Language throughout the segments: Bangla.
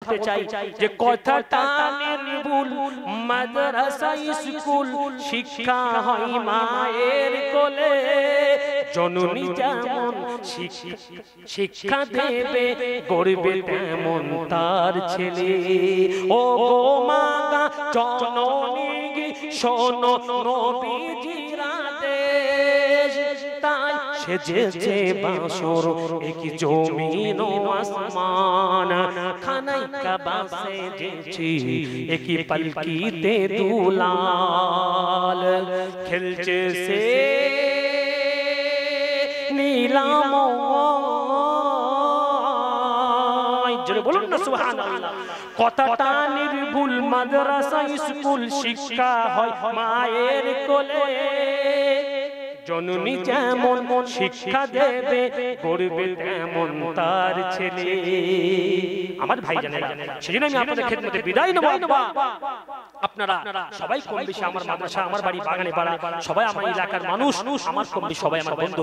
বলতে চাই যে কথাটা নির্ভুল মাদ্রাসা স্কুল শিক্ষা হয় মায়ের কোলে জননী যেমন শিক্ষা দেবে গড়বে তেমন তার ছেলে ও গো মা জননী শোনো নবীজির আদেশ তাই সেজেছে বাসর একই জমিন ও আসমান খানায় কাবা সেজেছি একই পালকিতে দুলাল খেলছে সে নীলাময় জোরে বলুন না সুবহানাল্লাহ কথাটা নির্ভুল মাদ্রাসা স্কুল শিক্ষা হয় মায়ের কোলে জননী যেমন শিক্ষা দেবে গড়বে তেমন তার ছেলে আমার ভাই জানেন সেজন্য আমি আপনাদের খেদমতে বিদায় নেব আব্বা আপনারা সবাই কম বেশি আমার মাদ্রাসা আমার বাড়ি বাগানে পাড়া সবাই আমার এলাকার মানুষ আমার কম বেশি সবাই আমার বন্ধু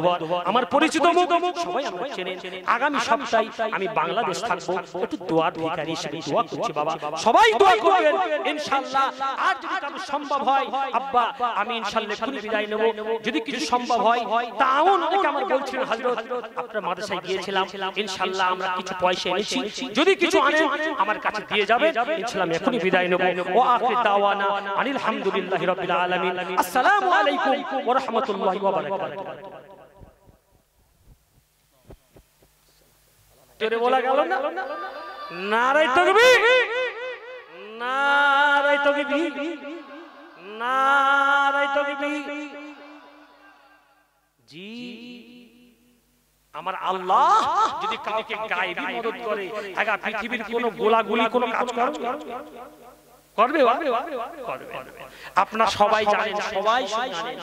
আমার পরিচিত মুখ সবাই আমরা চেনেন আগামী সপ্তাহে আমি বাংলাদেশ থাকবো একটু দোয়ার ভিখারি হিসেবে দোয়া করছি বাবা সবাই দোয়া করবেন ইনশাআল্লাহ আর যদি কারো সম্ভব হয় আব্বা আমি ইনশাআল্লাহ খুলে বিদায় নেব যদি কিছু সম্ভব হয় তাও অনেকে আমার বলছিলেন হযরত আপনার মাদ্রাসায় গিয়েছিলাম ইনশাআল্লাহ আমরা কিছু পয়সা এনেছি যদি কিছু আনেন আমার কাছে দিয়ে যাবে ইনশাআল্লাহ আমি এখনই বিদায় নেব ও আখির দাওয়ানা আনিল হামদুলিল্লাহি রাব্বিল আলামিন আসসালামু আলাইকুম ওয়া রাহমাতুল্লাহি ওয়া বারাকাতুহু তেরে বলা গেল না নারায়ে তাকবীর নারায়ে তাকবীর নারায়ে তাকবীর জি আমার আল্লাহ যদি কাউকে গায়েবী মদদ করে আগা পৃথিবীর কোনো গোলাগুলি কোনো কাজ করবে আপনারা সবাই জানেন সবাই জানেন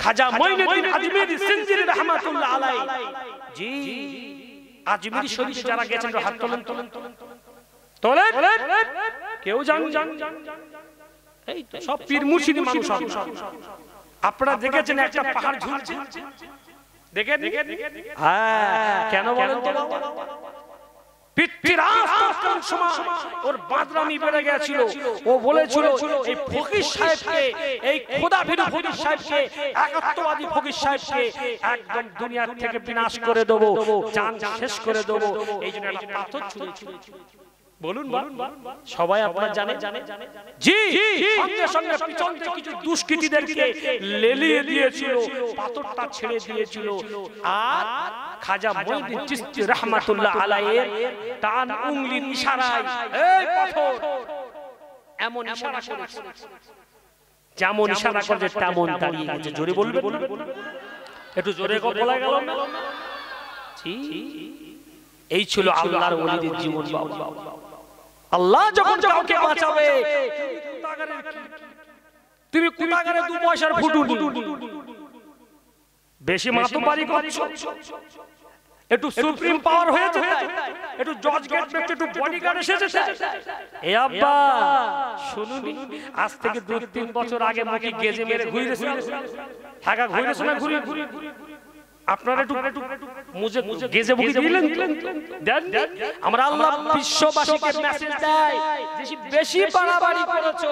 খাজা মঈনুদ্দিন আজমিরি সিনজিরি রাহমাতুল্লাহ আলাইহি জি আজমিরি শরীফে যারা গেছেন হাত তোলেন তোলেন কেউ জান এই তো সব পীর মুর্শিদি মানুষ আপনারা দেখেছেন একটা পাহাড় ঝুলছে দেখেন হ্যাঁ কেন বলেন তো ওর বাদরামি বেড়ে গেছিল ও বলেছিল এই ফকির সাহেবকে এই খোদাভীরু ফকির সাহেবকে একাত্মবাদী ফকির সাহেবকে একদম দুনিয়া থেকে বিনাশ করে দেব জান শেষ করে দেব এই জন্য একটা পাথর ছুঁড়েছিল বলুন সবাই আপনারা জানেন জি সঙ্গে সঙ্গে পিছন থেকে কিছু দুষ্কৃতীদেরকে লেলিয়ে দিয়েছিল পাথরটা ছেড়ে দিয়েছিল আর খাজা মঈনুদ্দিন চিশতি রাহমাতুল্লাহ আলাইহির টান উংলির ইশারায় এই পাথর এমন ইশারা করেছে যেমন ইশারা করে তেমন দাঁড়িয়ে গেছে জোরে বলবেন একটু জোরে বলা গেল না জি এই ছিল আল্লাহর ওলিদের জীবন বাবা আল্লাহ যখন কাউকে বাঁচাবে তুমি কুতাগারে 2 পয়সার ফুটুনি বেশি মাতবাড়ি করছো একটু সুপ্রিম পাওয়ার হয়েছে একটু জজ গেট পেতে একটু বডিগার্ড এসেছে এ আব্বা শুনুনি আজ থেকে 2-3 বছর আগে মুখে গেজে মেরে ঘুরেছিল টাকা ঘুরেছিল না ঘুরে আপনারা একটু মুজে গেজে বুকে দিলেন দেন আমরা আল্লাহ বিশ্ববাসীকে মেসেজ দেয় যে বেশি বাড়াবাড়ি করেছো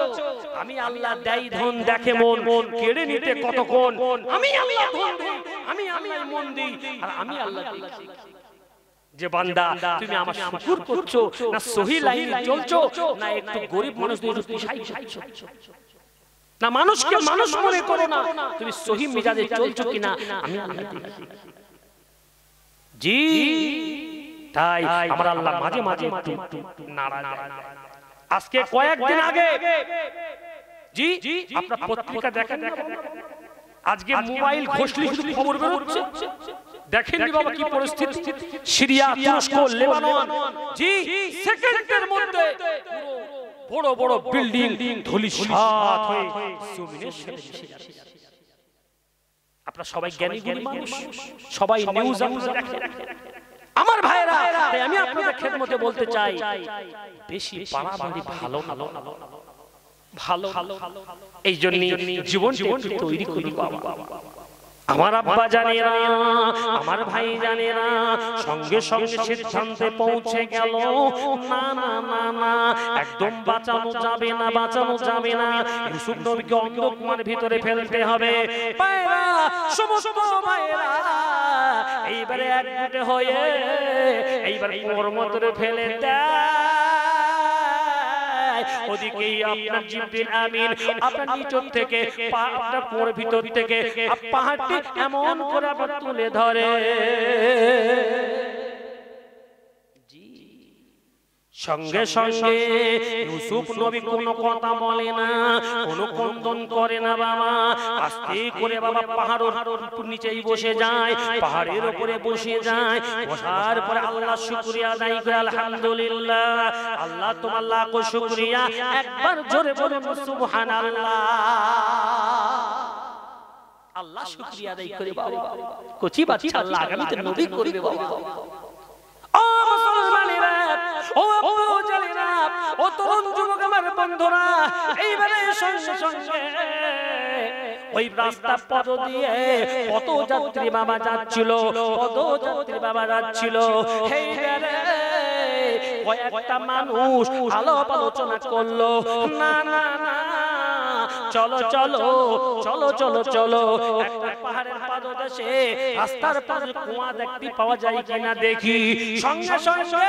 আমি আল্লাহ দেই ধন দেখে মন কেড়ে নিতে কতক্ষণ আমি আল্লাহ ধন দেই আমি আল্লাহ মন দেই আর আমি আল্লাহ দেখি যে বান্দা তুমি আমার শুকর করছো না সহি লাইনে চলছো না একটু গরিব মানুষদের একটু সাইছো না মানুষকে মানুষ মনে করো না তুমি সহি মিজাজে চলছো কিনা আমি আল্লাহ দেখি জি তাই আমার আল্লাহ মাঝে মাঝে একটু নারাজ আজকে কয়েকদিন আগে জি আপনারা পত্রিকা দেখেন আজকে মোবাইল ঘষলি শুধু খবর বের হচ্ছে দেখেননি বাবা কি পরিস্থিতি সিরিয়া তুরস্ক লেবানন জি সেকেন্ডের মধ্যে বড় বড় বিল্ডিং ধূলিসাৎ হয়ে জমিনে মিশে যাচ্ছে আপনারা সবাই জ্ঞানী মানুষ সবাই নিউজ দেখেন আমার ভাইরা তাই আমি আপনাদের খেদমতে বলতে চাই বেশি বাড়াবাড়ি ভালো এই জন্য জীবন তৈরি করি বাবা আমার আব্বা জানে না আমার ভাই জানে না সঙ্গে সঙ্গে সিদ্ধান্তে পৌঁছে গেল না না না না একদম বাঁচানো যাবে না, বাঁচানো যাবে না। ইউসুফ নবীকে অন্ধকারের ভিতরে ফেলতে হবে। পায়রা, সমস্ত পায়রা এইবারে একজোট হয়ে এইবার কুয়োর মধ্যে ফেলে দেয়। ওদিকেই আপনার জিবরিল আমিন আপনার নিচের থেকে আপনার কুয়োর ভিতর থেকে পাহাড়টি এমন করে আবার তুলে ধরে। সঙ্গে সঙ্গে ইউসুফ নবী কোনো কথা বলে না, কোনো ক্রন্দন করে না বাবা। আস্তে করে বাবা পাহাড়ের নিচেই বসে যায়, পাহাড়ের উপরে বসে যায়। বসার পরে আল্লাহ শুকরিয়া আদায় করে আলহামদুলিল্লাহ, আল্লাহ তোমার লাখ শুকরিয়া। একবার জোরে বলে সুবহানাল্লাহ। আল্লাহ শুকরিয়া আদায় করে বাবা, কচি বাচ্চা আল্লাহ আগামীতে নবী করবে বাবা। ও মুসলমানেরা, ও জানেনা, ও তরুণ যুবক আমার বন্ধুরা, এইবারে সঙ্গে সঙ্গে ওই রাস্তা পথ দিয়ে কত যাত্রী বাবা যাচ্ছিল, কত যাত্রী বাবা যাচ্ছিল। এইবারে কয়েকটা মানুষ আলাপ আলোচনা করলো, না না না চলো চলো চলো চলো চলো একটা পাহাড়ের পাদদেশে রাস্তার পাশে কুয়া দেখতে পাওয়া যায় কিনা দেখি। সঙ্গে সঙ্গে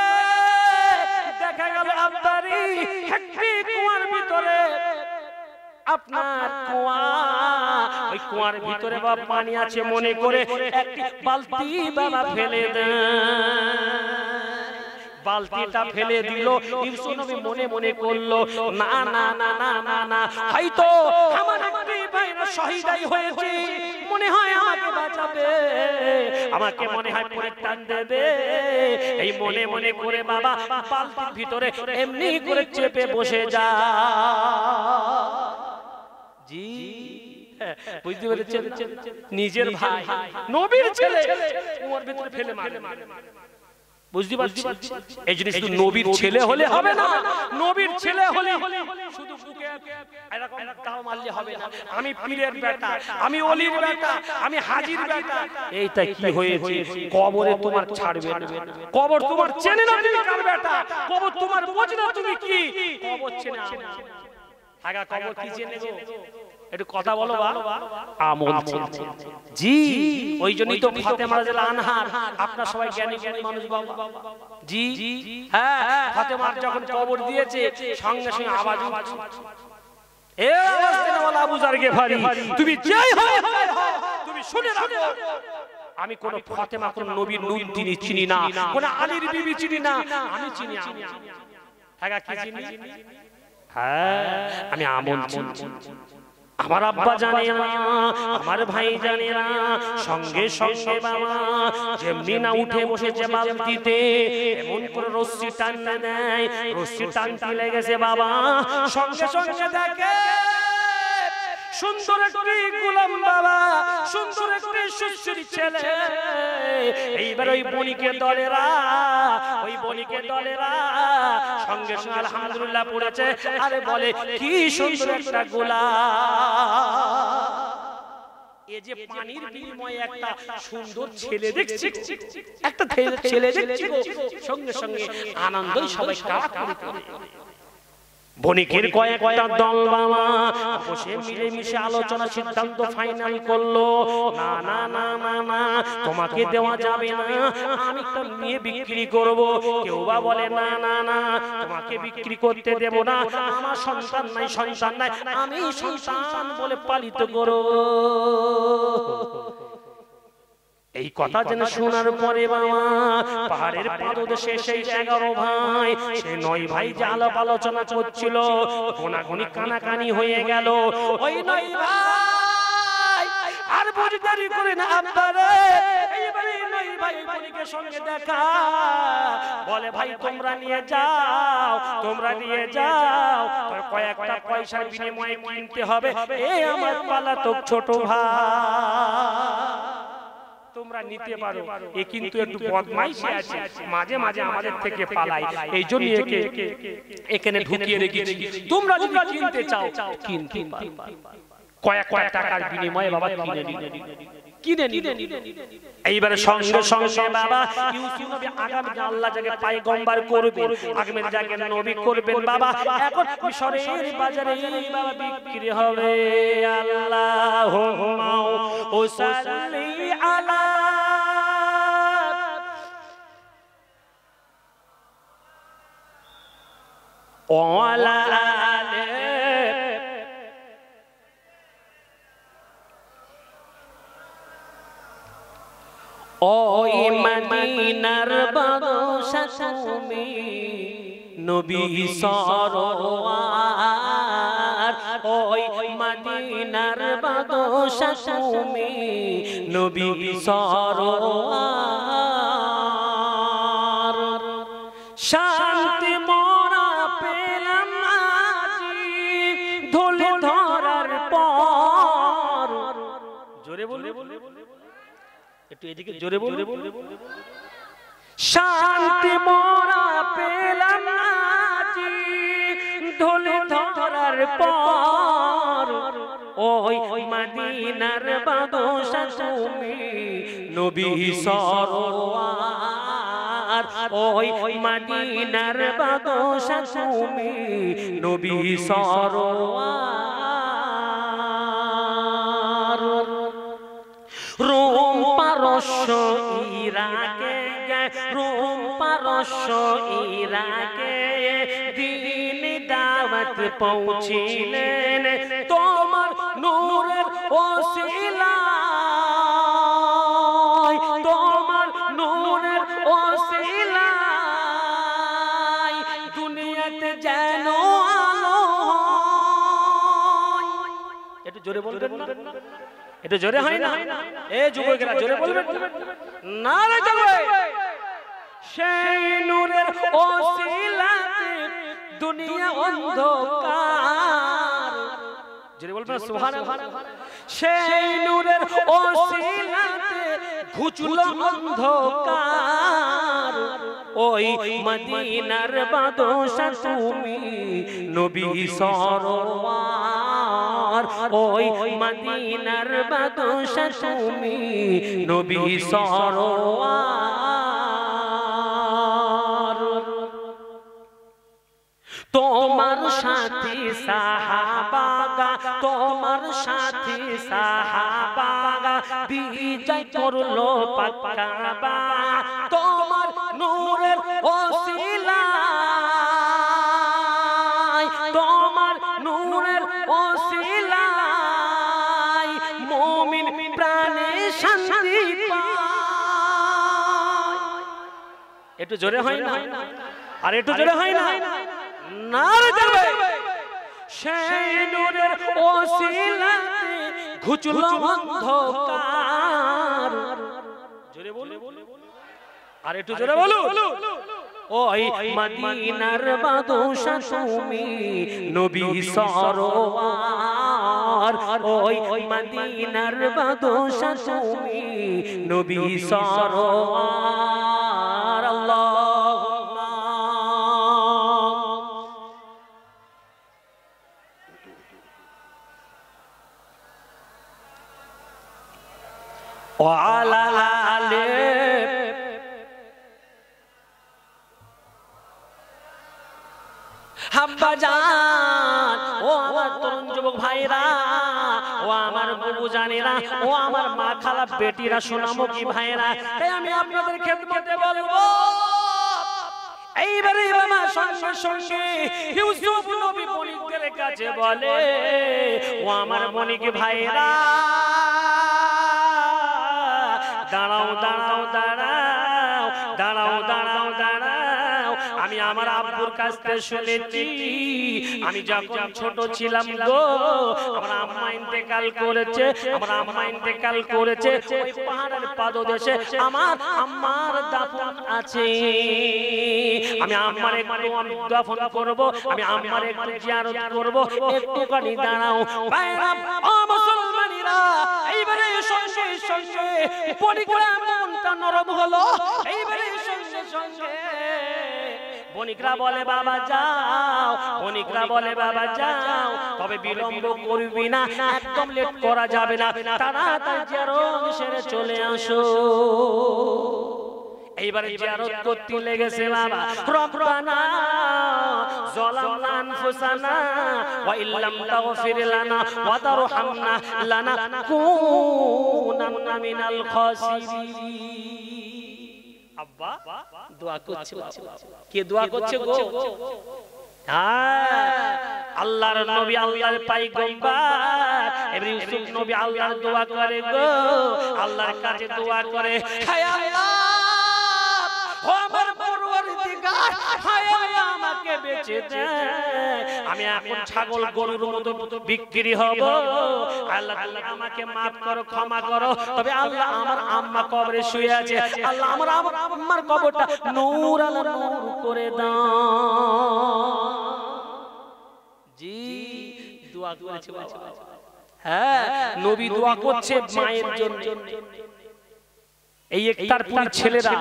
দেখা গেল আপনারই একটি কুয়ার ভিতরে, আপনার কুয়া, ওই কুয়ার ভিতরে বাবা পানি আছে মনে করে একটি বালতি বাবা ফেলে দেন। বালতিটা ফেলে দিল। ইউসুফ নবী মনে মনে করলো, না না না না না না, হয়তো আমার একটি ভাইরা শহীদাই হয়েছে, মনে হয় আমাকে বাঁচাবে, আমাকে মনে হয় পরিত্রাণ দেবে। এই মনে মনে করে বাবা বালতির ভিতরে এমনি করে চেপে বসে যায়। জি বুঝতে পেরেছেন, নিজের ভাই নবীর ছেলে কুয়ার ভিতরে ফেলে মারে। বুঝতে পারছি, এই জিনিস শুধু নবীর ছেলে হলে হবে না, নবীর ছেলে হলে শুধু বুকে এরকম দাও মারলে হবে না। আমি পীরের বেটা, আমি ওলির বেটা, আমি হাজীর বেটা, এইটা কি হয়েছে? কবরে তোমার ছাড়বে না, কবর তোমার চেনে না তুমি কার বেটা, কবর তোমার বোঝে না তুমি কি, কবর চেনে আমি। আগা কবর কি চেনে গো? একটু কথা বলো বাবা। আমল চেনে। জি ওই জন্যই তো ফাতেমা রাদিয়াল্লাহু আনহার, আপনারা সবাই জ্ঞানী জ্ঞানী মানুষ বাবা। জি হ্যাঁ, ফাতেমা যখন কবর দিয়েছে সঙ্গে সঙ্গে আওয়াজ উঠছে, এ আওয়াজ দেনা ওয়ালা আবু জার গেফারি, তুমি যেই হও তুমি শুনে রাখো, আমি কোন ফাতেমা কোন নবীর নূর তিনি চিনি না, কোন আলীর বিবি চিনি না, আমি চিনি আমি। আগা কি চিনি? হ্যাঁ আমি আমল চিনি। আমার আব্বা জানে না, আমার ভাই জানে না। সঙ্গে সঙ্গে বাবা যেমনি না উঠে বসেছে বালতিতে, এমন করে রশ্মি টানতে দেয়, রশ্মি টানতে লেগেছে বাবা। সঙ্গে সঙ্গে দেখে সুন্দর একটি গোলাম বাবা, সুন্দর একটি সুশ্রী ছেলে। এইবার ওই বণিকের দলেরা, ওই বণিকের দলেরা সঙ্গে সঙ্গে আলহামদুলিল্লাহ পড়েছে। আরে বলে কি সুন্দর একটা গোলাম, এই যে পানির বিনিময়ে একটা সুন্দর ছেলে দেখছি, একটা ছেলে দেখছি, সঙ্গে সঙ্গে আনন্দই সবাই কাজ করে। বণিকের কয়েকটা দল বাবা বসে মিলেমিশে আলোচনা সিদ্ধান্ত ফাইনাল করলো, না না না না না তোমাকে দেওয়া যাবে না, আমি একটা মেয়ে বিক্রি করব। কেউ বা বলে না না না তোমাকে বিক্রি করতে দেব না, আমার সন্তান নাই, সন্তান নাই, আমি সন্তান বলে পালিত করব। এই কথা যেন শোনার পরে বাবা পাহাড়ের পাদদেশে সেই 11 ভাই, সেই 9 ভাই যে আলাপ আলোচনা করছিল, গোনাগুনি কানাকানি হয়ে গেল। ওই 9 ভাই আর বুঝদারি করে না আপনারে, এইবারে 9 ভাই বণিকের সঙ্গে দেখা, বলে ভাই তোমরা নিয়ে যাও, তোমরা নিয়ে যাও, কয়েকটা পয়সার বিনিময়ে কিনতে হবে এই আমার পালাতক ছোট ভাই, তোমরা নিতে পারো। এ কিন্তু একটু বদমাইশি আছে, মাঝে মাঝে আমাদের থেকে পালায়, এই জন্য একে এখানে ঢুকিয়ে রেখেছি। তোমরা যদি কিনতে চাও কিনতে পারো, কয়েক টাকার বিনিময়ে বাবা কিনে নিতে। কিনে নিলেন। এইবারে সঙ্গে সঙ্গে বাবা ইউসুফ নবী আগামী আল্লাহ যাকে পয়গম্বর করবেন, আগামী যাকে নবী করবেন বাবা, এখন মিশরের বাজারে বাবা বিক্রি হবে। আল্লাহুম্মা সাল্লি আলা ওয়ালা আলে ওই মদিনার বাদশা তুমি নবী সরওয়ার, ওই মদিনার বাদশা তুমি নবী সরওয়ার। শান্তি মোরা পেলাম আজি ধুলি ধরার পর। জোরে বলে একটু এদিকে জোরে বলে। শান্তি মোরা পেলাম আজি ধুলি ধরার পর, ওই মদিনার বাদশা তুমি নবী সরওয়ার, ওই মদিনার বাদশা তুমি নবী সরওয়ার। রোম পারস্য ইরাকে, রোম পারস্য ইরাকে দিন দাওয়াত পৌঁছিলেন তোমার নূরের ওসিলায়, তোমার নূরের ওসিলায় দুনিয়াতে যেন আলো হয়। একটু জোরে বলবেন না? এটা জোরে হয় না? এ যুবকেরা জোরে বলবেন না রে চলবে। সেই নূরের ওসিলাতে দুনিয়া অন্ধকার। জোরে বলবেন সুবহানাল্লাহ। সেই নূরের ওসিলাতে ঘুচলো অন্ধকার, ওই মদিনার বাদশা তুমি নবী সরওয়ার, ওই মদিনার বাদশা তুমি নবী সরওয়ার। তোমার সাথী সাহাবাগা, তোমার সাথী সাহাবাগা বিজয় করলো পাক্কাবা তোমার নূরের ওসিলায়, তোমার নূরের ওসিলায় মুমিন প্রাণে শান্তি পায়। একটু জোরে হয় না? আর একটু জোরে হয় না? না যাবে। সেই নূরের ওসিলাতে ঘুচলো অন্ধকার। জোরে বলো, আর একটু জোরে বলো। ওই মদিনার বাদশা তুমি নবী সরওয়ার, ওই মদিনার বাদশা তুমি নবী সরওয়ার। আল্লাহুম্মা ওয়ালা আলে হাব্বাজান। ও আমার তরুণ যুবক ভাইরা, ও আমার বুবু জানেরা, ও আমার মা খালা বেটিরা, সোনামুখী ভাইরা, তাই আমি আপনাদের খেদমতে বলবো এইবারে বাবা সঙ্গে সঙ্গে ইউসুফ নবী বণিকদের কাছে বলে, ও আমার বণিক ভাইরা দাঁড়াও দাঁড়াও দাঁড়াও দাঁড়াও দাঁড়াও দাঁড়াও। আমি আমার আব্বুর কাছ থেকে শুনেছি, আমি যখন ছোট ছিলাম গো, আমার আম্মা ইন্তেকাল করেছে, আমার আম্মা ইন্তেকাল করেছে ওই পাহাড়ের পাদদেশে আমার আম্মার দাফন আছে। আমি আম্মার একটু দাফন করব, আমি আম্মার একটু জিয়ারত করব, একটুখানি দাঁড়াও। ও মুসলমানেরা, এইবারে সঙ্গে সঙ্গে বণিকরা মনটা নরম হলো। এইবারে সঙ্গে সঙ্গে বণিকরা বলে বাবা যাও, বণিকরা বলে বাবা যাও, তবে বিলম্ব করবি না, একদম লেট করা যাবে না, তাড়াতাড়ি জিয়ারত সেরে চলে আসো। এইবারে জিয়ারত করতে লেগেছে বাবা। রব্বানা যালামনা আনফুসানা ওয়া ইল্লাম তাগফির লানা ওয়া তারহামনা লানাকুনান্না মিনাল খাসিরিন। আব্বা দোয়া করছে। কে দোয়া করছে গো? আল্লাহর নবী, আল্লাহর পয়গম্বর ইব্রাহিম ইউসুফ নবী আল্লাহর দোয়া করে গো, আল্লাহর কাছে দোয়া করে, হায় আল্লাহ ও আমার পরওয়ারদিগার, হায় আল্লাহ আমাকে বেঁচে দে, আমি এখন ছাগল গরুর মতো বিক্রি হব, আল্লাহ আল্লাহ আমাকে maaf করো, ক্ষমা করো। তবে আল্লাহ আমার আম্মা কবরে শুয়ে আছে, আল্লাহ আমার আম্মার কবরটা নূর আলা নূর করে দাও। জি দোয়া করেছে বাবা। হ্যাঁ নবী দোয়া করছে মায়ের জন্য। এই ইফতারপুর ছেলেরা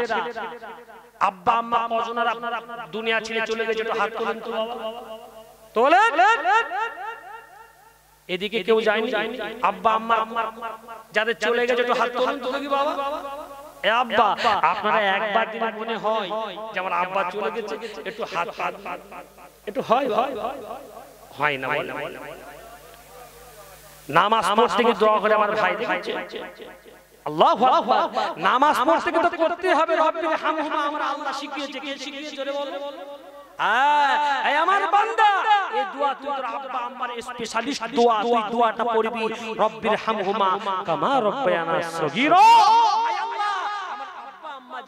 আব্বা আম্মা কজনের আপনারা দুনিয়া ছেড়ে চলে গেছে, একটু হাত তোলেন তো বাবা, তোলেন। এদিকে কেউ যায়নি? আব্বা আম্মা যাদের চলে গেছে একটু হাত তোলেন তো দেখি বাবা। এ আব্বা আপনারা একবার দিন মনে হয় যে আমার আব্বা চলে গেছে, একটু হাত একটু হয় হয় না? নামাজ পড়তে গিয়ে দোয়া করে আমার ভাই দেখেছে, আল্লাহু আকবার, নামাজ পড়তে গিয়ে তো করতে হবে, রব্বির হামহুমা আমরা আল্লাহ শিখিয়েছে। কে শিখিয়েছে জোরে বলো? এই আমার বান্দা, এই দোয়া তুই তোর আব্বা আম্মার স্পেশালিস্ট দোয়া, তুই দোয়াটা পড়বি, রব্বির হামহুমা কামা রব্বায়ানা সগীরা।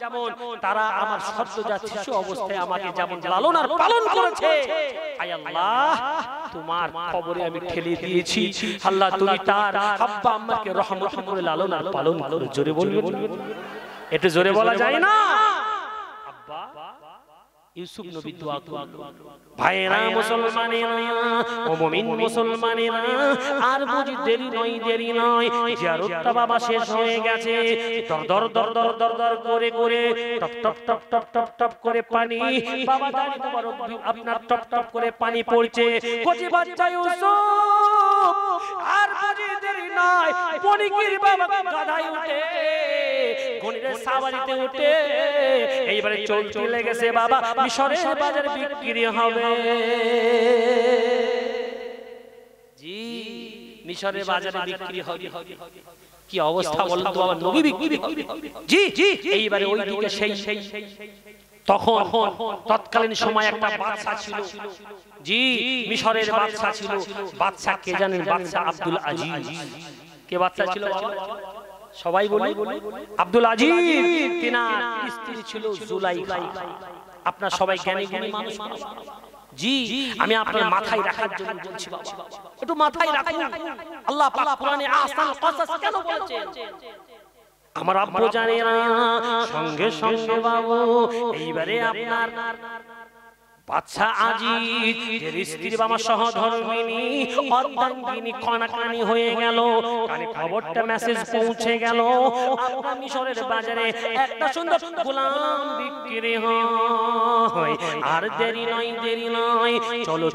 যেমন তারা আমার সদ্যজাত শিশু অবস্থায় আমাকে যেমন লালন আর পালন করেছে, আয় আল্লাহ তোমার কবরে আমি ঠেলে দিয়েছি, আল্লাহ তুমি তার আব্বা আম্মাকে রহমত করে লালন আর পালন করো। জোরে বলবেন? একটু জোরে বলা যায় না? আব্বা ইউসুফ নবী দোয়া করলো। ভাইরা মুসলমানেরা ও মুমিন মুসলমানেরা, আর বুঝি দেরি নয়, জিয়ারতটা বাবা শেষ হয়ে গেছে। দর দর করে টপ করে পানি বাবা দাঁড়ি তোমার আপনার টপ করে পানি পড়ছে। কচি বাচ্চা ইউসুফ আর বুঝি দেরি নয়, বণিকের বাবা গাধায় উঠে গনিরের সাওয়ারিতে উঠে এইবারে চলতে লেগেছে বাবা, মিশরের বাজারে বিক্রি হবে। জি মিশরের বাজারে বিক্রি হবে। কি অবস্থা বলুন তো বাবা, নবী বিক্রি হবে। জি এইবারে ওইদিকে সেই তখন তৎকালীন সময় একটা বাদশা ছিল। জি মিশরের বাদশা ছিল। বাদশা কে জানেন? বাদশা আব্দুল আজিজ। কে বাদশা ছিল বাবা? সবাই বলি আব্দুল আজিজ। তিনার স্ত্রী ছিল জুলাইখা। আপনার সবাই জ্ঞানী গুণী মানুষ। জি আমি আপনার মাথায় রাখার জন্য বলছি বাবা, একটু মাথায় রাখুন। আল্লাহ পাক কোরআনে আহসান কসাস কেন বলেছেন? আমার আব্বু জানে না। সঙ্গে সঙ্গে বাবু এইবারে আপনার বাদশা আজিজ এর স্ত্রী বাবা সহধর্মিনী অর্ধাঙ্গিনী কনাকানি হয়ে গেল। কানে খবরটা মেসেজ পৌঁছে গেল, আপনার মিশরের বাজারে একটা সুন্দর গোলাম বিক্রি হয়। আর দেরি নয়, চলো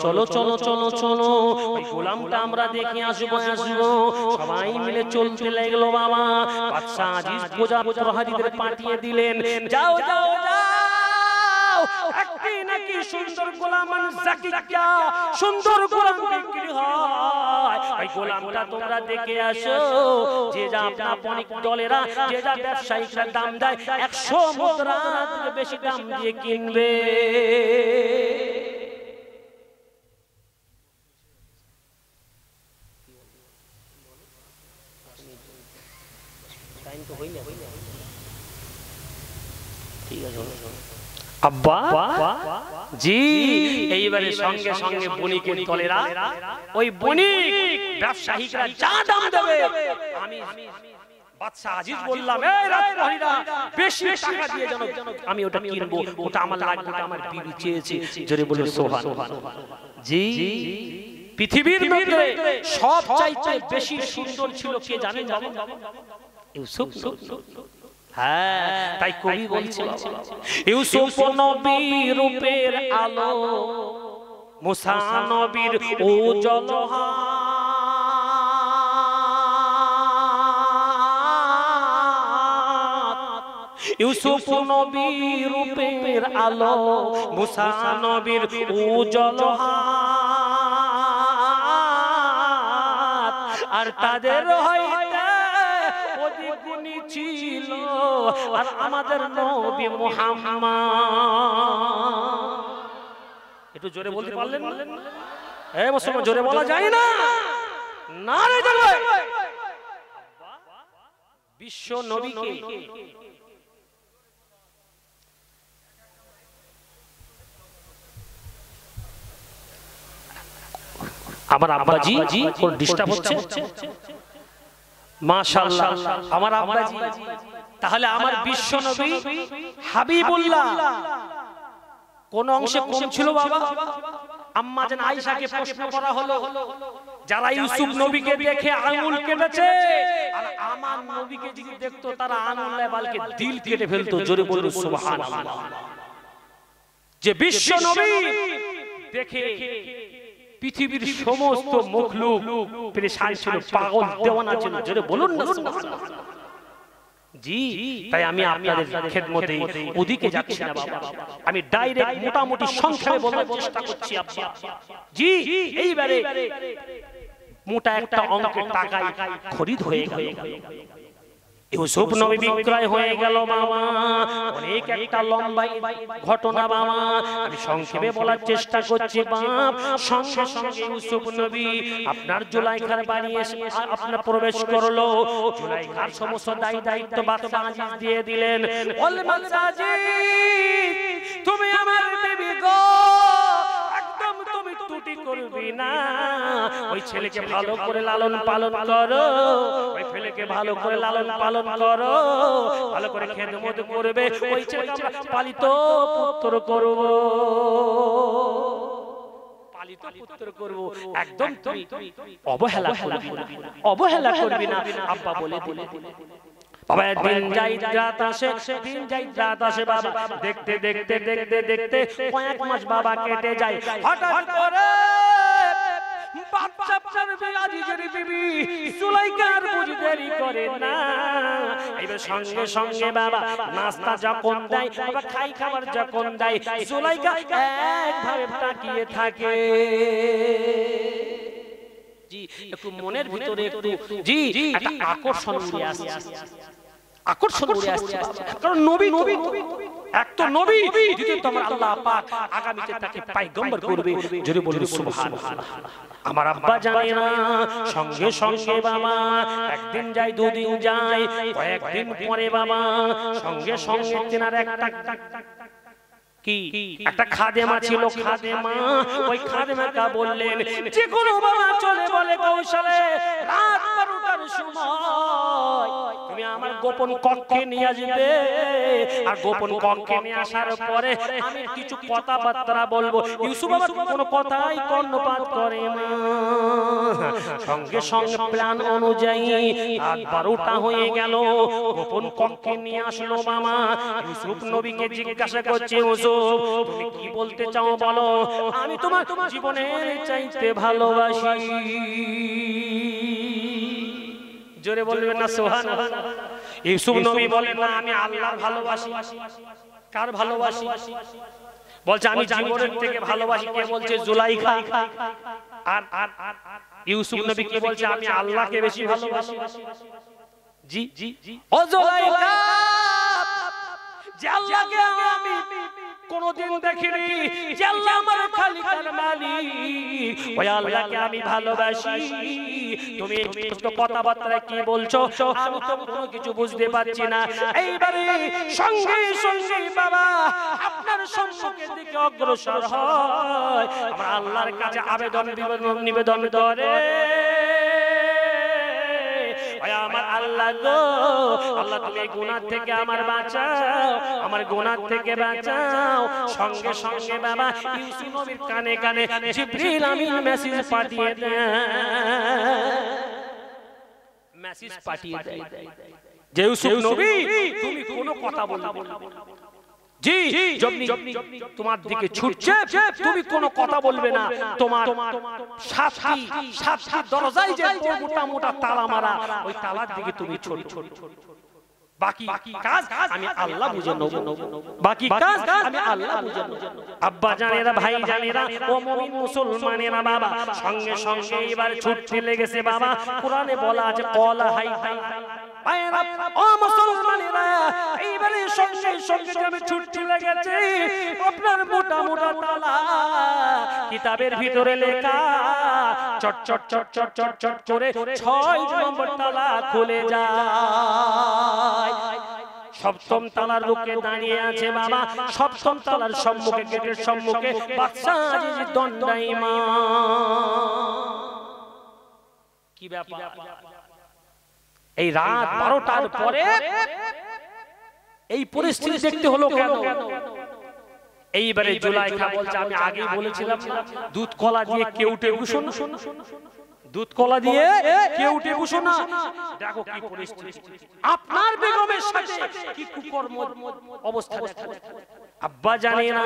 ওই গোলামটা আমরা দেখে আসবো। সবাই মিলে চলতে লাগলো বাবা। বাদশা আজিজ প্রজা প্রহরীদের পাঠিয়ে দিলেন, যাও একটি নাকি সুন্দর গোলাম জাকিকা, সুন্দর গোলাম বিক্রি হয়, ওই গোলামটা তোমরা দেখে আসো। যে যা আপনার বণিক দলেরা, যে যা ব্যবসায়ীরা দাম দেয় 100 মুদ্রা থেকে বেশি দাম দিয়ে কিনবে। ঠিক আছে আব্বা। জি এইবারে সঙ্গে সঙ্গে বণিকের দলেরা, ওই বণিক ব্যবসায়ীরা যা দাম দেবে আমি বাদশা আজিজ বললাম, এই রাজকুমারীরা বেশি টাকা দিয়ে যেন আমি ওটা কিনবো, ওটা আমার লাগবে, ওটা আমার বিবি চেয়েছে। জোরে বলে সুবহানাল্লাহ। জি পৃথিবীর মধ্যে সবচাইতে বেশি সুন্দর ছিল কে জানেন? ইউসুফ। হ্যাঁ তাই কবি বলছে ইউসুফ নবী রূপের আলো, মুসা নবীর উজ্জ্বল ইউসুফ নবীর রূপের আলো মুসা নবীর উজ্জ্বল আর তাদের হইতে অধিগুণী ছিল আর আমাদের নবী মুহাম্মদ। একটু জোরে বলতে পারলেন না? এই মুসলমান জোরে বলা যায় না? নারে জোরে। বিশ্ব নবীকে আমার আব্বাজি কোন ডিস্টার্ব হচ্ছে? মাশাআল্লাহ আমার আব্বাজি। তাহলে আমার বিশ্ব নবী হাবিবুল্লাহ কোন অংশে কম ছিল বাবা? আম্মা জান আয়েশাকে প্রশ্ন করা হলো, যারা ইউসুফ নবীকে দেখে আঙ্গুল কেটেছে আর আমার নবীকে যদি দেখতো তারা আঙ্গুলে বালকে দিল কেটে ফেলতো। জোরে বলুন সুবহানাল্লাহ। যে বিশ্ব নবী দেখে পৃথিবীর সমস্ত মখলুক পেরেশান ছিল, পাগল দেওয়ানা ছিল। জোরে বলুন না সুবহানাল্লাহ। জি তাই আমি আপনাদের খেদমতে ওদিকে যাচ্ছি না বাবা, আমি ডাইরেক্ট মোটামুটি সংক্ষেপে বলার চেষ্টা করছি আব্বা। জি এইবারে মোটা একটা অঙ্কের টাকায় খরিদ হয়ে গেল, ইউসুফ নবী বিক্রয় হয়ে গেল বাবা। অনেক একটা লম্বা ঘটনা বাবা, আমি সংক্ষেপে বলার চেষ্টা করছি বাপ। সঙ্গে সঙ্গে ইউসুফ নবী আপনার জুলাইখার বাড়ি এসে আপনার প্রবেশ করলো। জুলাইখার সমস্ত দায়িত্ব বাদশা আজিজ দিয়ে দিলেন। ওল মাসাজিদ, তুমি আমার বিবি গো, একদম তুমি ত্রুটি করবি না। ওই ছেলেকে ভালো করে লালন পালন করো, ওই ছেলেকে ভালো করে লালন পালন করো, ভালো করে খেদমত করবে। ওই ছেলেকে আমরা পালিত পুত্র করব, পালিত পুত্র করব। একদম তুমি অবহেলা করবি না, অবহেলা করবি না আব্বা বলে দিলে। বাবা দিন যাই রাত আসে, দিন যাই রাত আসে বাবা। দেখতে দেখতে দেখতে দেখতে কয়েক মাস বাবা কেটে যায়। হঠাৎ করে বাচ্চার আজিজের বিবি সুলাইখার বুঝ দেরি করে না। এবার সঙ্গে সঙ্গে বাবা নাস্তা যখন দেয়, বাবা খাই খাবার যখন দেয়, সুলাইখা একভাবে তাকিয়ে থাকে। জি একটু মনের ভিতরে একটু জি একটা আকর্ষণ উড়ে আসছে, আকর্ষণ উড়ে আসছে। কারণ নবী নবী এক তো নবী, দ্বিতীয়ত আমার আল্লাহ পাক আগামীতে তাকে পয়গম্বর করবে। জোরে বলুন সুবহানাল্লাহ। আমার আব্বা জানে না, সঙ্গে সঙ্গে বাবা একদিন যায়, দুদিন যায়, কয়েকদিন পরে বাবা সঙ্গে সঙ্গে তেনার একটা খাদেমা ছিল, খাদেমা। ওই খাদেমাকে বললেন যে কোনো বাবা চলে বলে কৌশলে রাত 12টার সময় তুমি আমার গোপন কক্ষে নিয়ে আসবে, আর গোপন কক্ষে নিয়ে আসার পরে আমি কিছু কথাবার্তা বলবো। ইউসুফ বাবা কোনো কথাই কর্ণপাত করে না। সঙ্গে সঙ্গে প্ল্যান অনুযায়ী রাত 12টা হয়ে গেল, গোপন কক্ষে নিয়ে আসলো মামা। ইউসুফ নবীকে জিজ্ঞাসা করছে, ইউসুফ তুমি কি বলতে চাও বলো? আমি তোমার জীবনের চাইতে ভালোবাসি। জোরে বলবেন না সুবহানাল্লাহ। ইউসুফ নবী বলেন না আমি আল্লাহর ভালোবাসি। কার ভালোবাসি? বলছে আমি জীবনের থেকে ভালোবাসি। কে বলছে? জুলাইখা। আর ইউসুফ নবী কি বলছে? আমি আল্লাহকে বেশি ভালোবাসি। জি জি ও জুলাইখা, যে আল্লাহকে আমি কোনদিন দেখিনি, যে আল্লাহ আমার খালিকার মালিক, ওই আল্লাহকে আমি ভালোবাসি। তুমি তো কথাবার্তা কি বলছো? আমি তো কোনো কিছু বুঝতে পারছি না। এইবারে সঙ্গে সঙ্গে বাবা আপনার সম্মুখের দিকে অগ্রসর হয়, আমার আল্লাহর কাছে আবেদন নিবেদন করে, আমার আল্লাহ গো, আল্লাহ তুমি গুনাহ থেকে আমার বাঁচাও, আমার গুনাহ থেকে বাঁচাও। সঙ্গে সঙ্গে বাবা ইউসুফ নবীর কানে কানে জিবরিল আমিন মেসেজ পাঠিয়ে দেয়, মেসেজ পাঠিয়ে দেয় যে ইউসুফ নবী তুমি কোনো কথা বলবে না, জি যমনি তোমার দিকে ছুটছে তুমি কোনো কথা বলবে না তোমার সাতটি দরজায় যে মোটা মোটা তালা মারা ওই তালার দিকে তুমি ছোট বাকি কাজ আমি আল্লাহ বুঝে নেব বাকি কাজ আমি আল্লাহ বুঝে নেব আব্বা জানেরা ভাই জানেরা ও মুমিন মুসলমানেরা বাবা সঙ্গে সঙ্গে এবার ছুটতে লেগেছে বাবা কোরআনে বলা আছে কলা হাই হাই ভাইরা ও মুসলমানেরা এইবারে সঙ্গে সঙ্গে যাবে ছুটতে লেগেছে আপনার মোটা মোটা তালা কিতাবের ভিতরে লেখা চট চট চট চট চট চট করে 6 নম্বর তালা খুলে যায় সপ্তম তালার রুকে দাঁড়িয়ে আছে বাবা সপ্তম তালার সম্মুখে গেটের সম্মুখে বাদশা আজিজ দণ্ডায়মান কি ব্যাপার এই রাত 12টার পরে এই পরিস্থিতি দেখতে হলো কেন এইবারে জুলাইখা বলছে আমি আগেই বলেছিলাম দুধ কলা দিয়ে কেউটে বসো না দুধ কলা দিয়ে কেউটে বসো না দেখো কি পরিস্থিতি আপনার বেগমের সাথে কি কুকর্ম অবস্থা দেখা আব্বা জানে না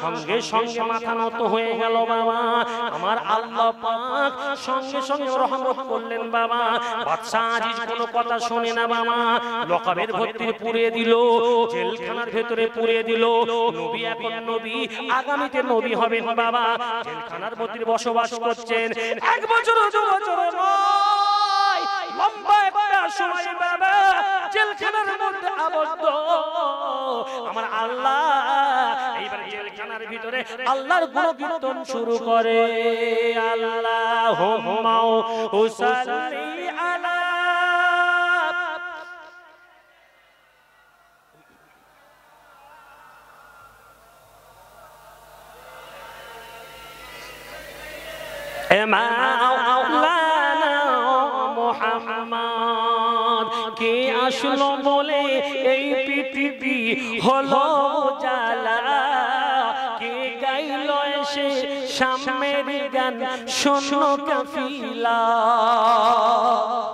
সঙ্গে সঙ্গে মাথা নত হয়ে গেল বাবা আমার আল্লাহ পাক সঙ্গে সঙ্গে রহমত করলেন বাবা বাদশা আজিজ কোনো কথা শুনে না বাবা লকাবের ভেতরে পুড়িয়ে দিল জেলখানার ভেতরে পুড়িয়ে দিল নবী এখন নবী আগামীতে নবী হবেন বাবা জেলখানার ভেতরে বসবাস করছেন 1 বছর 2 বছর নয় লম্বা একটা সময় বাবা জেলখানার মধ্যে আবদ্ধ আমার আল্লাহ এইবার জেলখানার ভিতরে আল্লাহর গুণকীর্তন শুরু করে আল্লাহুম্মা সাল্লি আলা মাওলানা মুহাম্মদ কে আসলো বলে এই পৃথিবী হলো জালা কে গাইলো এসে শামের গান শোনো কাফিলা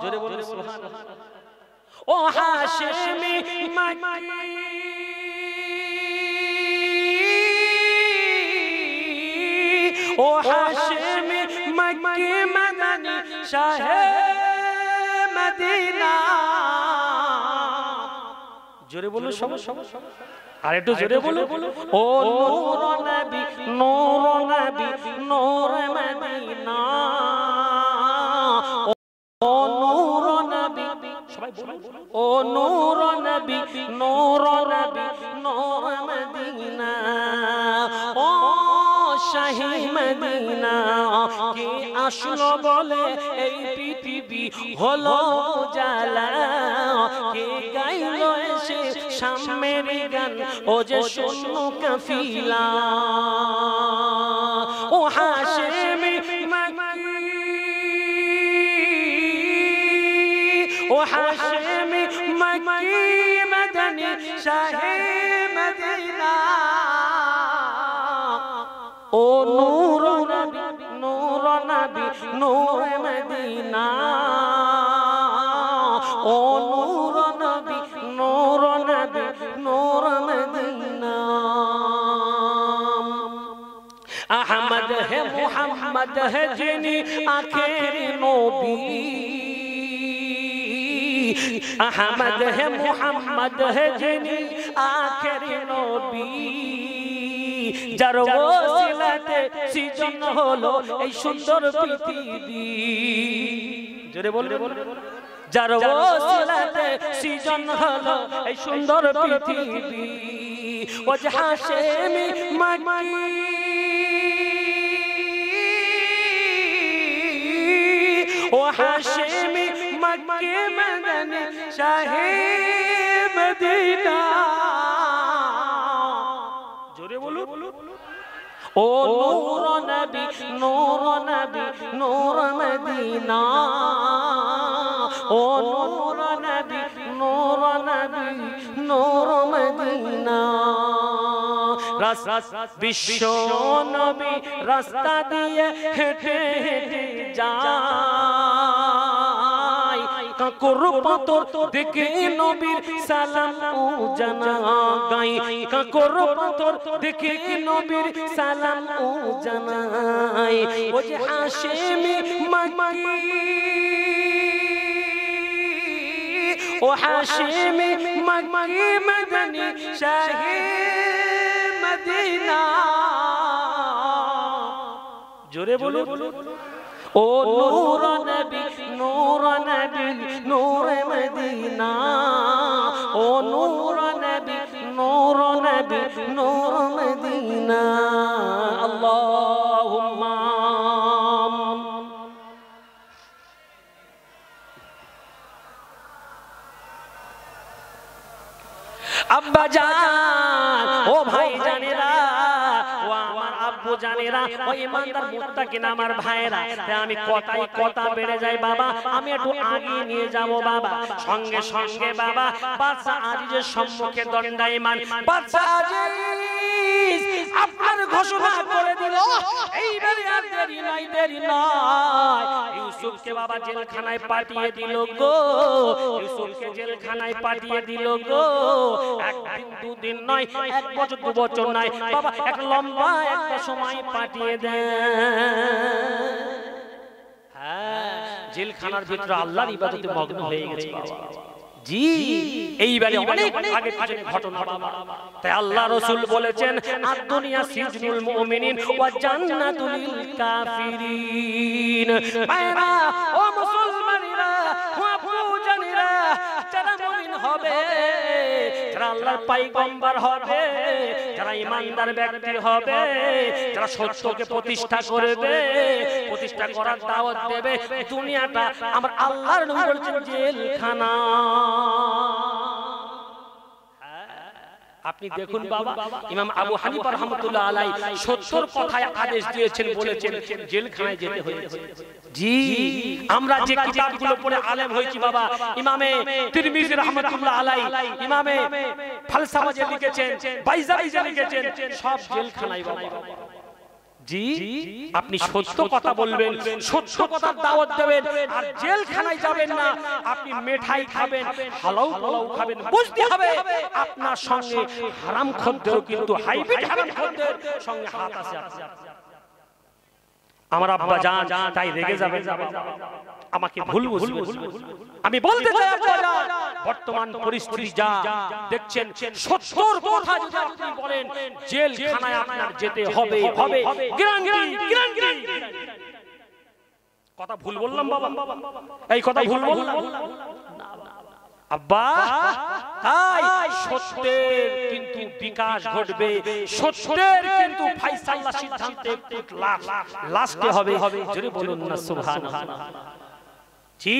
জোরে বলো সুবহানাল্লাহ ও হাশিমি মাক্কি ও হাশিমি মক্কি মদনী শাহে মদিনা জোরে বলো সব আর একটু জোরে বলো ও নূর নবী নূর মদিনা ও নূর নবী সবাই বলো ও নূর নবী নূর মদিনা ও শাহে মদিনা কে আসলো বলে এই পৃথিবী হলো জালা কে গাইলো এসে শামের গান ও যে শোনো কাফিলা ও হাশিমি মক্কি ও হাশিমি মক্কি মদনী শাহে মদিনা ও নূর নবী নূর মদিনা ও নূর নবী নূর মদিনা আহমদ হে মুহাম্মদ হে যিনি আখেরি নবী আহমদ হে মুহাম্মদ হে যিনি আখেরি নবী যার ওসিলাতে সৃজন হলো এই সুন্দর পৃথিবী জোরে বল যার ওসিলাতে সৃজন হলো এই সুন্দর পৃথিবী ও যে হাশিমি মক্কি ও হাশিমি মক্কি মদনী শাহে মদিনা জোরে বলো ও নূর নবী নূর মদিনা ও নূর নবী নূর মদিনা বিশ্ব নবী রাস্তা দিয়ে হেঁটে হেঁটে যায় কাকর পাথর দেখে নবীর সালাম ও জানাই কাকর পাথর দেখে নবীর সালাম ও জানাই ও যে হাশেমি মাকি ও হাশেমি মাকি মদনী শাহে মদিনা জোরে বলো ও নূর নবী নূর মদিনা ও নূর নবী নূর মদিনা আল্লাহুম্মা আব্বা জান ও ভাই জানেরা ও আমার আব্বু জানেরা ও ইমানদার মুত্তাকিন আমার ভাইরা আমি কথা বেড়ে যায় বাবা আমি একটু আগে নিয়ে যাব বাবা সঙ্গে সঙ্গে বাবা বাদশা আজিজের সম্মুখে দণ্ডায়মান বাদশা আজিজ আপনার ঘোষণা করে দিল এইবারে আর দেরি নয় ইউসুফকে বাবা জেলখানায় পাঠিয়ে দিল গো ইউসুফকে জেলখানায় পাঠিয়ে দিল গো একদিন দুদিন নয় এক বছর দু বছর নয় বাবা এক লম্বা একটা সময় পাঠিয়ে দেন হ্যাঁ জেলখানার ভিতরে আল্লাহর ইবাদতে মগ্ন হয়ে গেছে বাবা জি এইবারে অনেক আগে পিছনে ঘটনা বাবা তাই আল্লাহ রাসূল বলেছেন আদ দুনিয়া সিজনুল মুমিনিন ওয়া জান্নাতুল লিল কাফিরিন ভাইরা ও মুসলমানেরা ও আপনজনেরা যারা মুমিন হবে যারা আল্লাহর পয়গম্বর হবে যারা ঈমানদার ব্যক্তি হবে যারা সত্যকে প্রতিষ্ঠা করবে প্রতিষ্ঠা করার দাওয়াত দেবে দুনিয়াটা আমার আল্লাহর নবী বলেছেন জেলখানা আপনি দেখুন বাবা ইমাম আবু হানিফা রাহমাতুল্লাহ আলাইহি 70 কথায় আদেশ দিয়েছেন বলেছেন জেলখানায় যেতে হয়েছে জি আমরা যে কিতাবগুলো পড়ে আলেম হয়েছি বাবা ইমামে তিরমিজি রাহমাতুল্লাহ আলাইহি ইমামে ফালসাফা যে লিখেছেন বাইজাবি যে লিখেছেন সব জেলখানায় বাবা জি আপনি সত্য কথা বলবেন সত্য কথার দাওয়াত দেবেন আর জেলখানায় যাবেন না আপনি মিঠাই খাবেন হালাল পোলাও খাবেন বুঝতে হবে আপনার সঙ্গে হারামখোরদেরও কিন্তু হাইব্রিড হারামখোরদের সঙ্গে হাত আছে আমার আব্বা জান তাই রেগে যাবেন আমাকে ভুল বুঝবেন আমি বলতে চাই আব্বা জান বর্তমান পরিস্থিতি যা দেখছেন সত্যর কথা যদি আপনি বলেন জেলখানায় আপনার যেতে হবে গ্যারান্টি কথা ভুল বললাম বাবা এই কথা ভুল বললাম আব্বা তাই সত্যের কিন্তু বিকাশ ঘটবে সত্যের কিন্তু ফায়সালা সিদ্ধান্তে লাস্টে হবে জোরে বলুন না সুবহানাল্লাহ জি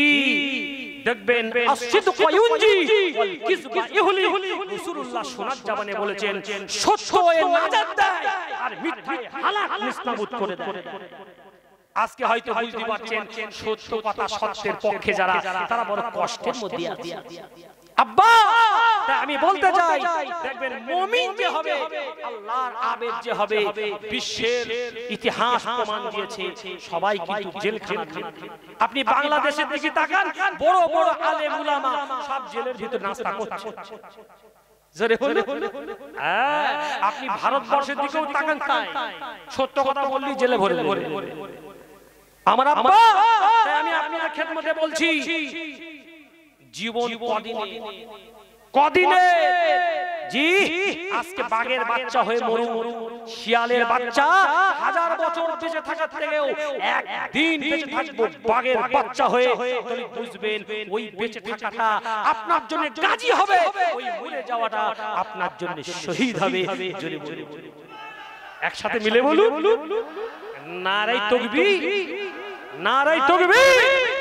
দেখবেন আসিদক ইউনজি ওয়াল কিযবা ইহলি রাসূলুল্লাহ সুন্নাত জাবানে বলেছেন সত্য এর নাজাত দেয় আর মিথ্যা হালাক নিস্তাবুত করে দেয় আজকে হয়তো বুঝতে পারছেন সত্য কথা সত্যের পক্ষে যারা তারা বড় কষ্টের মধ্যে আছে আব্বা তাই আমি বলতে চাই দেখবেন মুমিন যে হবে আল্লাহর আবেদ যে হবে বিশ্বের ইতিহাস প্রমাণ দিয়েছে সবাই কিন্তু জেলখানা আপনি বাংলাদেশের দিকে তাকান বড় বড় আলেম উলামা সব জেলের ভিতর নাস্তা করছে জোরে বলে আপনি ভারতবর্ষের দিকেও তাকান তাই সত্য কথা বললি জেলে ভরে আমার আব্বা তাই আমি আপনার খেদমতে বলছি জীবন কদিনে জি আজকে বাঘের বাচ্চা হয়ে মরু শিয়ালের বাচ্চা হাজার বছর বেঁচে থাকার থেকেও একদিন বেঁচে থাকবো বাঘের বাচ্চা হয়ে তাহলে বুঝবেন ওই বেঁচে থাকাটা আপনার জন্য গাজী হবে ওই মরে যাওয়াটা আপনার জন্য শহীদ হবে জোরে বলে একসাথে মিলে বলুন নারায়ে তাকবীর নারায়ে তাকবীর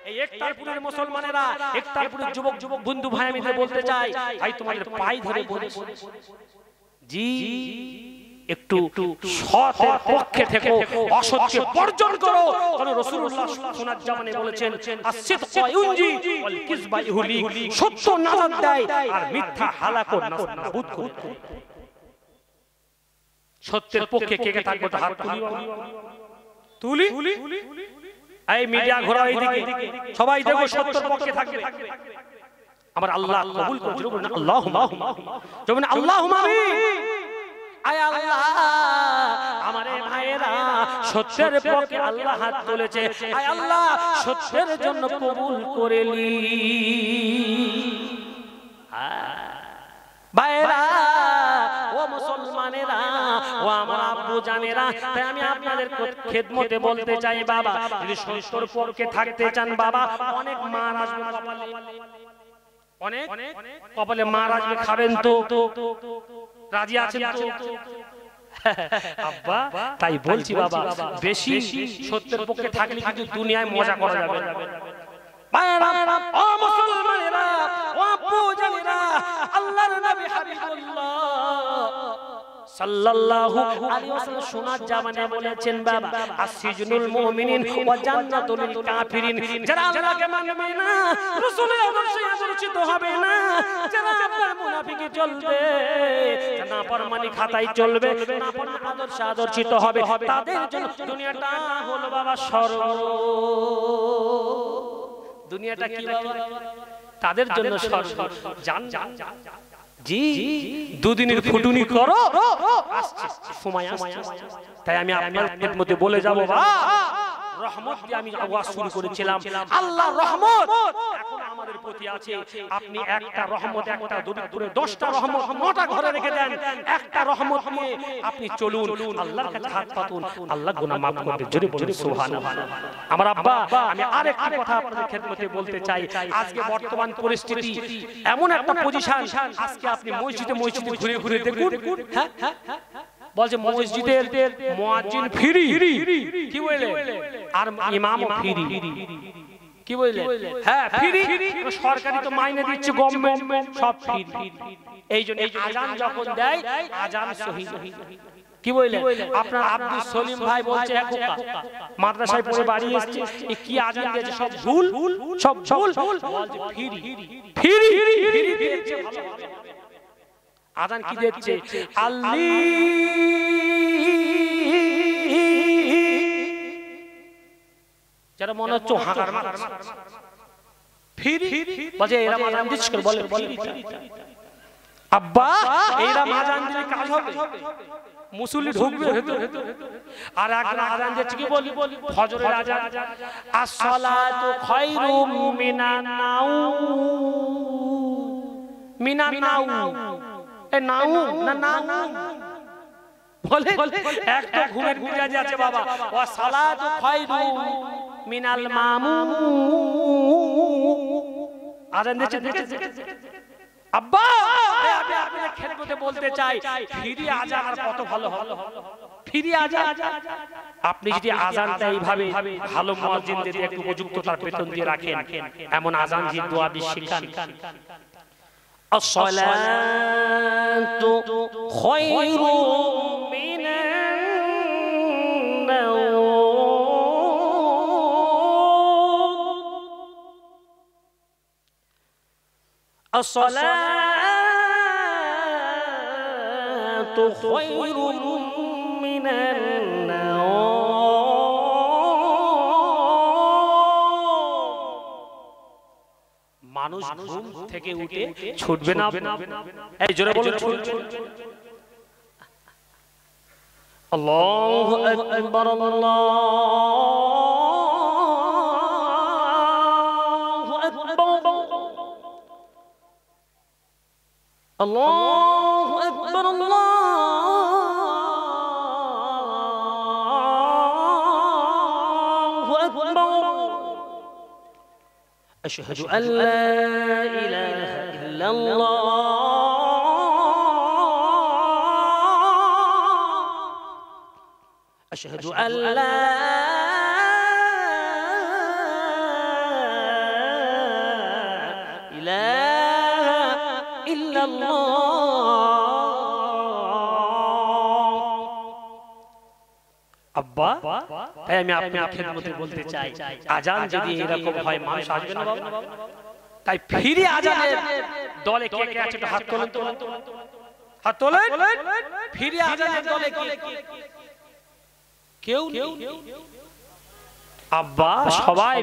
এই একতারপুরের মুসলমানেরা একতারপুরের যুবক বন্ধু ভাই আমি বলতে চাই ভাই তোমাদের পায়ে ধরে বলছি জি একটু সতের পক্ষে থেকো অসত্যকে বর্জন করো কারণ রাসূলুল্লাহ সুন্নাত জামানে বলেছেন আসিদক ইউনজি ওয়াল কিযবা ইহলি সত্য নাজাত দেয় আর মিথ্যা হালাক ও নাবুদ করে সত্যের পক্ষে কে কে থাকবে তো হাত তুলি এই মিডিয়া ঘোরা এইদিকে সবাই দেখো সত্যের পক্ষে থাকবে আমার আল্লাহ কবুল করুন বলুন আল্লাহুম্মা যেমন আল্লাহুম্মা আমিন আয় আল্লাহ আমারে ভাইরা সত্যের পক্ষে আল্লাহ হাত তুলেছে আয় আল্লাহ সত্যের জন্য কবুল করে নি ভাইরা ও মুসলমানেরা ও আমার আব্বু জানেরা তাই আমি আপনাদের খেদমতে বলতে চাই বাবা যদি সত্যের পক্ষে থাকতে চান বাবা অনেক মার আসবে কপালে অনেক কপালে মার আসবে খাবেন তো রাজি আছেন তো আব্বা তাই বলছি বাবা বেশি সত্যের পক্ষে থাকলে কিন্তু দুনিয়ায় মজা করা যাবে ভাইরা ও মুসলমানেরা ও আব্বু জানেরা আল্লাহর নবী হাবিবুল্লাহ সাল্লাল্লাহু আলাইহি ওয়াসাল্লাম শোনার জামানে বলেছেন বাবা আসিজনুল মুমিনিন ওয়া জান্নাতুল কাফিরিন যারা আল্লাহকে মানবে না রাসূলের আদর্শে আদর্শিত হবে না যারা আপনার মুনাফিকি চলবে না ফরমানি খাতায় চলবে না ফরমানি আদর্শে আদর্শিত হবে তাদের জন্য দুনিয়াটা হলো বাবা স্বর্গ দুনিয়াটা কি বাবা তাদের জন্য স্বর্গ জান জি দুদিনের ফুটুনি করো সময় আসছে তাই আমি আপনার খেদমতে বলে যাব বাবা রহমত দিয়ে আমি আওয়াজ শুরু করেছিলাম আল্লাহর রহমত এখন আমাদের প্রতি আছে আপনি একটা রহমত একটা দূরে 10টা রহমত 9টা ঘরে রেখে দেন একটা রহমত নিয়ে আপনি চলুন আল্লাহর কাছে হাত পাতুন আল্লাহ গুনাহ maaf করবে জোরে বলুন সুবহানাল্লাহ আমার আব্বা আমি আরেকটা কথা আপনাদের খেদমতে বলতে চাই আজকে বর্তমান পরিস্থিতি এমন একটা পজিশন আজকে আপনি মসজিদে ঘুরে ঘুরে দেখুন হ্যাঁ বলছে মসজিদের মুয়াজ্জিন ফ্রি কি বলে আর ইমামও ফ্রি কি বলে হ্যাঁ ফ্রি সরকারি তো মাইনে দিচ্ছে গভর্নমেন্ট সব ফ্রি এইজন্য আজান যখন দেয় আজান সহি কি বলে আপনার আব্দুল সলিম ভাই বলছে এখোকা মাদ্রাসায় পড়ে বাড়ি এসেছে কি আজান দিয়েছে সব ভুল বলছে ফ্রি দিয়েছে ভালো আজান কি দিচ্ছে আল্লাহ যারা মনে হচ্ছে হাঁকার ফ্রি বলছে এরা আজান দিচ্ছে বলে আব্বা এরা আজান দিলে কাজ হবে মুসল্লি ঢুকবে আর একজন আজান দিচ্ছে কি বলি ফজরের আজান আসসালাতু খায়রুম মিনান নাউম এ নাউম না নাউম বলে একটা ঘুমের মিজাজ আছে বাবা ওয়া সালাতু খায়রুম মিনাল মামুম আজান দিচ্ছে আব্বা আমি আপনাদের খেদমতে বলতে চাই ফ্রি আজান আর কত ভালো হবে ফ্রি আজান আপনি যদি আজানটা এইভাবে ভালো মুয়াজ্জিনদের একটু উপযুক্ত তার বেতন দিয়ে রাখেন এমন আজান দিয়ে দোয়া দিয়ে শিখান الصلاة خير من النوم الصلاة خير من النوم মানুষ ঘুম থেকে উঠে ছুটবে না এই জোরে বলুন আল্লাহু আকবার আল্লাহু আকবার আল্লাহু আকবার আল্লাহু আকবার أشهد أن لا إله إلا الله أشهد أن لا إله إلا الله আব্বা তাই আমি আপনার খেদমতে বলতে চাই আজান যদি এরকম হয় মানুষ আসবে না বাবা তাই ফ্রি আজানের দলে কে কে আছে হাত তোলেন হাত তোলেন ফ্রি আজানের দলে কে কেউ আব্বা সবাই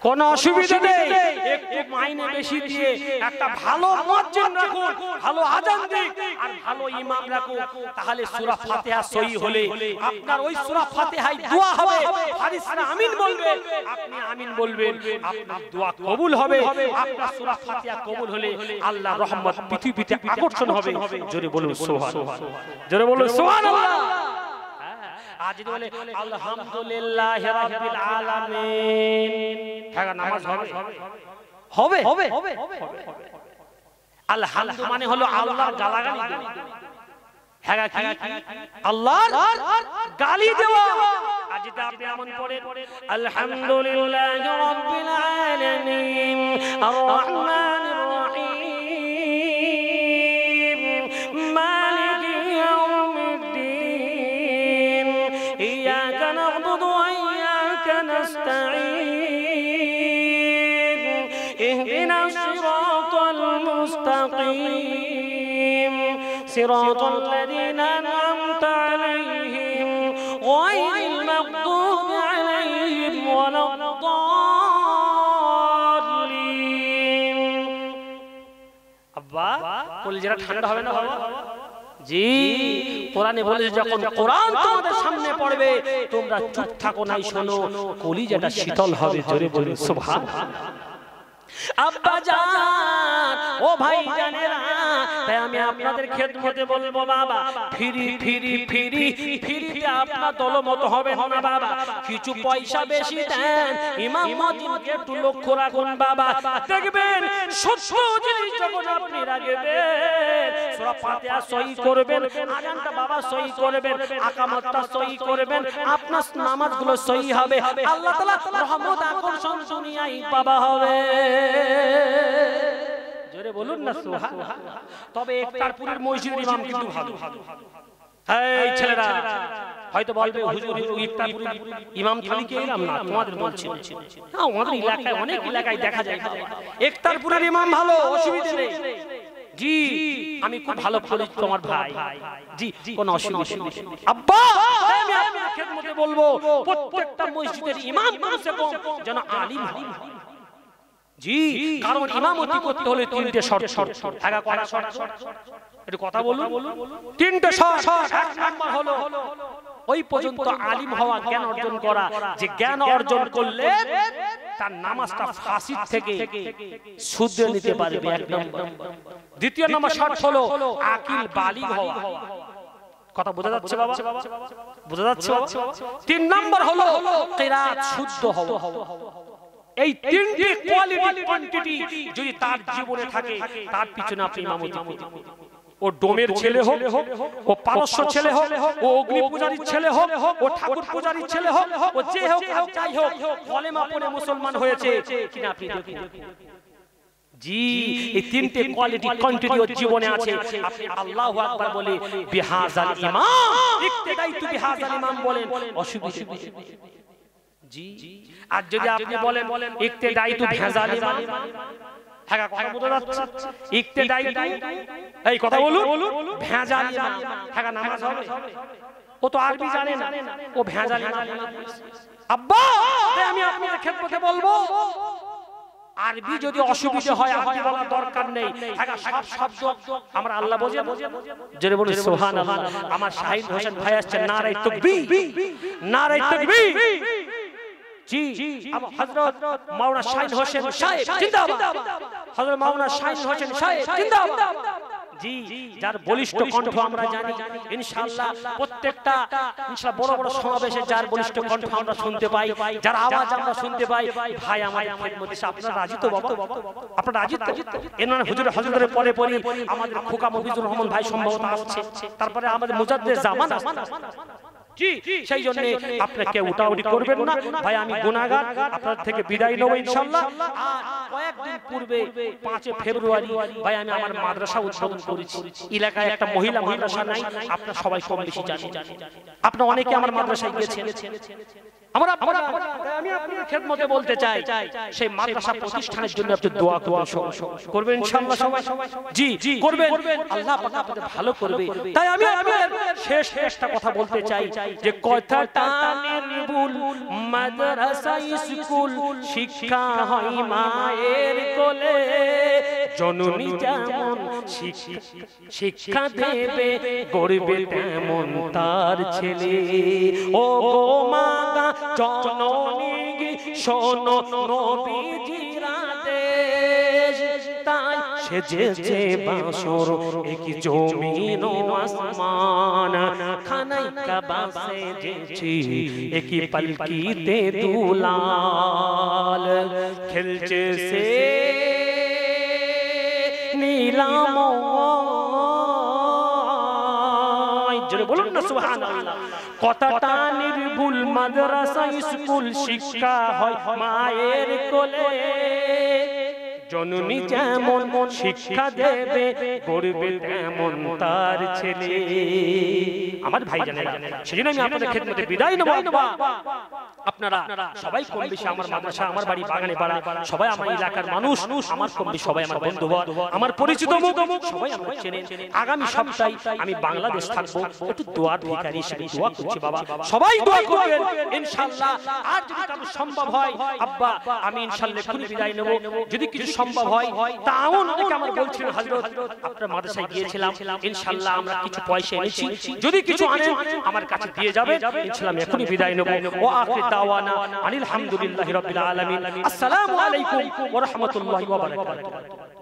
কোন অসুবিধা নেই, একটু মাইনে বেশি দিয়ে একটা ভালো মুয়াজ্জিন রাখুন, ভালো আযান দিক আর ভালো ইমাম রাখুন, তাহলে সূরা ফাতিহা সহি হলে আপনার ওই সূরা ফাতিহায় দোয়া হবে, হাদিসরা আমিন বলবেন, আপনি আমিন বলবেন, আপনার দোয়া কবুল হবে। আপনার সূরা ফাতিহা কবুল হলে আল্লাহর রহমত পৃথিবীতে আকর্ষণ হবে। জোরে বলুন সুবহানাল্লাহ, জোরে বলুন সুবহানাল্লাহ। আজ বলে আলহামদুলিল্লাহি রাব্বিল আলামিন, হ্যাঁ নামাজ হবে হবে হবে। আলহামদু মানে হলো আল্লাহর গালাগালি দেওয়া, হ্যাঁ কি আল্লাহর গালি দেওয়া। আজ যদি আপনি এমন পড়েন আলহামদুলিল্লাহি রাব্বিল আলামিন আর রহমানির রহিম মালিকি ইয়াউমিদ্দিন ইয়্যাকা না'বুদু ওয়া ইয়্যাকা নাস্তাঈন ইহদিনাস সিরাতাল মুস্তাকিম সিরাতাল লাযীনা আন'আমতা আলাইহিম গায়রিল মাগদুবি আলাইহিম ওয়ালাদ-দাল্লিন। আব্বা কলিজাটা ঠান্ডা হবে না বাবা? জি, কোরআনে বলেছে যখন কোরআন তোমাদের সামনে পড়বে তোমরা চুপ থাকো নাই, শোনো, কলিজাটা শীতল হবে। জোরে বলুন সুবহানাল্লাহ। আব্বা জান, ও ভাই জানেরা, তাই আমি আপনাদের খেদমতে বলবো বাবা, ফিরিতে আপনার দলমত হবে না বাবা। কিছু পয়সা বেশি দেন, ইমাম মুয়াজ্জিনকে একটু লক্ষ্য রাখুন বাবা, দেখবেন সত্য জিনিস যখন আপনি রাখবেন, সূরা ফাতিহা সহি করবেন, আযানটা বাবা সহি করবেন, আকামতটা সহি করবেন, আপনার নামাজগুলো সহি হবে, আল্লাহ তাআলা রহমত আকর্ষণ দুনিয়ায় পাবা হবে। জোরে বলুন না সুবহানাল্লাহ। তবে ইফতারপুরের মসজিদের ইমাম কিন্তু ভালো। এই ছেলেরা হয়তো বলবে হুজুর ইফতারপুরের ইমাম খালি কে ইমাম না, তোমাদের বলছি। হ্যাঁ, আমাদের এলাকায় অনেক এলাকায় দেখা যায় ইফতারপুরের ইমাম ভালো, অসুবিধা নেই। জি, আমি খুব ভালো পরিচিত তোমার ভাই। জি, কোনো অসুবিধা নেই আব্বা। আমি আপনাদের খেদমতে বলবো প্রত্যেকটা মসজিদের ইমাম কমসে কম যেন আলিম হয়। জি, কারণ ইমামতি করতে হলে তিনটে শর্ত। আগা করা শর্ত একটু কথা বলুন। তিনটে শর্ত। এক নাম্বার হলো ওই পর্যন্ত আলিম হওয়া, জ্ঞান অর্জন করা, যে জ্ঞান অর্জন করলে তার নামাজটা ফাসিদ থেকে শুদ্ধ নিতে পারবে, এক নাম্বার। দ্বিতীয় নাম্বার শর্ত হলো আকিল বালিগ হওয়া। কথা বোঝা যাচ্ছে বাবা? বোঝা যাচ্ছে? তিন নাম্বার হলো কিরাত শুদ্ধ হওয়া। এই তিনটি কোয়ালিটি কোয়ান্টিটি যদি তার জীবনে থাকে, তার পিছনে আপনি ইমামতি করুন। ও ডোমের ছেলে হোক, ও পারস্য ছেলে হোক, ও অগ্নি পূজারীর ছেলে হোক, ও ঠাকুর পূজারীর ছেলে হোক, ও যে হোক যাই হোক, কলেমা পড়ে মুসলমান হয়েছে কিনা আপনি দেখুন। জি, এই তিনটে কোয়ালিটি কোয়ান্টিটি ওর জীবনে আছে। আপনি আল্লাহু আকবার বলে বিহাযাল ইমাম, ইক্তেদাইতু বিহাযাল ইমাম বলেন, অসুবিধা নেই। জি, আর যদি আপনি বলেন ইক্তেদাইতু বিহাযাল ইমাম, হ্যাঁ কথা বোঝা যাচ্ছে? ইক্তেদাইতু, এই কথা বলুন, বিহাযাল ইমাম, হ্যাঁ নামাজ হবে? ও তো আরবি জানে না, ও বিহাযাল ইমাম। আব্বা, আমি আপনাদের খেদমতে বলবো আরবি যদি অসুবিধা হয় আপনি বলার দরকার নেই, সব শব্দ আমরা আল্লাহ বোঝে। জোরে বলুন সুবহানাল্লাহ। আমার শাহিদ হোসেন ভাই আসছে, নারায়ে তাকবীর, নারায়ে তাকবীর। জি, হযরত মাওলানা শাহিদ হোসেন সাহেব জিন্দাবাদ, হযরত মাওলানা শাহিদ হোসেন সাহেব জিন্দাবাদ। জি, যার বলিষ্ঠ কণ্ঠ আমরা জানি, ইনশাআল্লাহ প্রত্যেকটা ইনশাআল্লাহ বড় বড় সমাবেশে যার বলিষ্ঠ কণ্ঠ আমরা শুনতে পাই, যার আওয়াজ আমরা শুনতে পাই। ভাই আমার খেদমতে আপনারা রাজি তো বাবা? আপনারা রাজি তো? এনার হুজুরের পরে পরে আমাদের খোকা মফিজুর রহমান ভাই সম্ভবত আসছে, তারপরে আমাদের মুজাদ্দেদ জামান আসছে। জি, সেই জন্য আপনাকে উঠাউঠি করবেন না ভাই, আমি গুনাহগার, আপনার থেকে বিদায় নেব ইনশাআল্লাহ। আর কয়েকদিন পূর্বে 5 ফেব্রুয়ারি ভাই আমি আমার মাদ্রাসা উদ্বোধন করেছি। এলাকায় একটা মহিলা মাদ্রাসা নাই, আপনারা সবাই কম বেশি জানেন। আপনারা অনেকে আমার মাদ্রাসায় গিয়েছেন। আমি আপনাদের খেদমতে বলতে চাই, সেই মাদ্রাসা প্রতিষ্ঠানের জন্য আপনি দোয়া করবেন ইনশাআল্লাহ সবাই। জি করবেন, আল্লাহ পাক আপনাদের ভালো করবে। তাই আমি শেষ একটা কথা বলতে চাই, যে কথাটা নির্ভুল মাদ্রাসা স্কুল শিক্ষা হয় মায়ের কোলে জননী যেমন শিক্ষা দেবে গড়বে তেমন তার ছেলে ও গো মা জননী শোনো নবীজির আদেশ তাই সেজেছে বাসর একই জমিন ও আসমান খানায় কাবা সেজেছে একই পালকিতে দুলাল খেলছে সে নীলাময় জোরে বলুন না সুবহানাল্লাহ কথাটা নির্ভুল মাদ্রাসা স্কুল শিক্ষা হয় মায়ের কোলে জননী যেমন শিক্ষা দেবে গড়বে তেমন তার ছেলে আমার ভাই জানেন সেজন্য আমি আপনাদের খেদমতে বিদায় নেব আপনারা সবাই কম বেশি আমার মাদ্রাসা আমার বাড়ি বাগানে পাড়া সবাই আমার এলাকার মানুষ আমার কম বেশি সবাই আমার বন্ধু আমার পরিচিত মুখ সবাই আমরা চেনেন আগামী সপ্তাহে আমি বাংলাদেশ থাকবো একটু দোয়ার ভিখারি হিসেবে দোয়া করছি বাবা সবাই দোয়া করবেন ইনশাআল্লাহ আর যদি কারো সম্ভব হয় আব্বা আমি ইনশাআল্লাহ খুব বিদায় নেব যদি কিছু সম্ভব হয় তাও অনেকে আমার বলছিলেন হযরত আপনার মাদ্রাসায় গিয়েছিলাম ইনশাআল্লাহ আমরা কিছু পয়সা এনেছি যদি কিছু আনেন আমার কাছে দিয়ে যাবেন ইনশাআল্লাহ আমি এখনই বিদায় নেব ও আখির দাওয়ানা আলহামদুলিল্লাহি রাব্বিল আলামিন আসসালামু আলাইকুম ওয়া রাহমাতুল্লাহি ওয়া বারাকাতুহু